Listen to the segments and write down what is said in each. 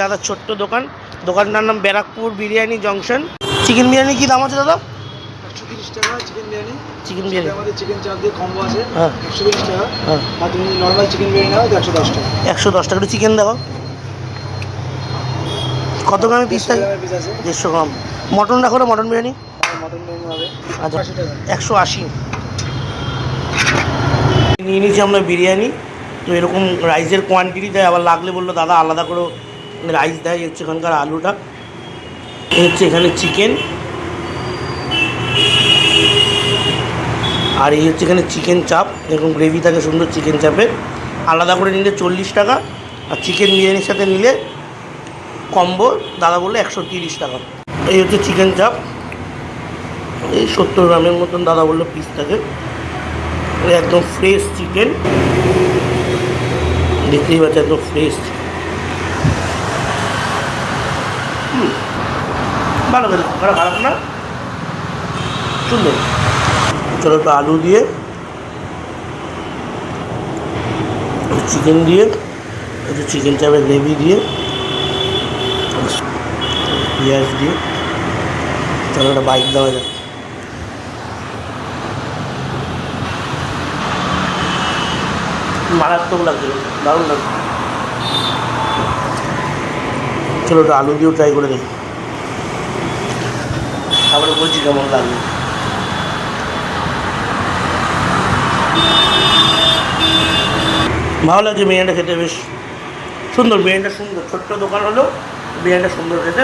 দাদা ছোট্ট দোকান, দোকানটার নাম ব্যারাকপুর বিরিয়ানি জংশন। চিকেন বিরিয়ানি কি দাম আছে দাদা? 130 টাকা চিকেন বিরিয়ানি। চিকেন বিরিয়ানি আমাদের চিকেন চাপ দিয়ে কম্বো আছে। হ্যাঁ 130 টাকা। হ্যাঁ। আর তুমি নর্মাল চিকেন বিরিয়ানি নাও তো 110 টাকা। 110 টাকা। একটু চিকেন দেখো কত গ্রামের পিস থাকে? পিস আছে। 150 গ্রাম। মটন রাখো না, মটন বিরিয়ানি? মটন বিরিয়ানি হবে আচ্ছা 80 টাকা। 180। নিয়ে নিয়েছি আমরা বিরিয়ানি। তো এরকম রাইসের কোয়ান্টিটি দেয়, আবার লাগলে বললো দাদা আলাদা করে রাইস দেয়। এই হচ্ছে এখানকার আলুটা, এই হচ্ছে এখানে চিকেন, আর এই হচ্ছে এখানে চিকেন চাপ। এরকম গ্রেভি থাকে সুন্দর চিকেন চাপের। আলাদা করে নিলে 40 টাকা, আর চিকেন বিরিয়ানির সাথে নিলে কম্বো দাদা বললো 130 টাকা। এই হচ্ছে চিকেন চাপ, এই 70 গ্রামের মতন দাদা বললো পিস থাকে। একদম ফ্রেশ চিকেন, দেখতেই পাচ্ছে একদম ফ্রেশ। ভালো করে খারাপ না, সুন্দর। চলো একটু আলু দিয়ে, চিকেন দিয়ে, একটু চিকেন চাপের গ্রেভি দিয়ে, পেঁয়াজ দিয়ে, চলো একটা বাইক দেওয়া যাক। মারাত্মক লাগছে, দারুণ লাগছে। চলো একটু আলু দিয়েও ট্রাই করে দেখি, তারপরে বলছি কেমন লাগবে। ভালো লাগছে বিরিয়ানিটা খেতে, বেশ সুন্দর বিরিয়ানিটা, সুন্দর। ছোট্ট দোকান হলেও বিরিয়ানিটা সুন্দর খেতে।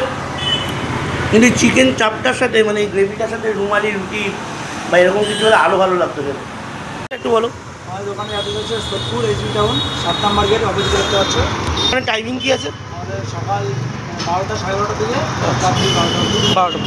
কিন্তু চিকেন চাপটার সাথে মানে এই গ্রেভিটার সাথে রুমালি রুটি বা এরকম কিছু হলে আরও ভালো লাগতো খেতে। একটু বলো। আমাদের দোকানে অ্যাড্রেস হচ্ছে সোদপুর এইচবি টাউন 7 নম্বর গেট, অফিস দেখতে পাচ্ছ। মানে টাইমিং কী আছে? আমাদের সকাল 12টা 12:30 থেকে রাত্রি 12টা।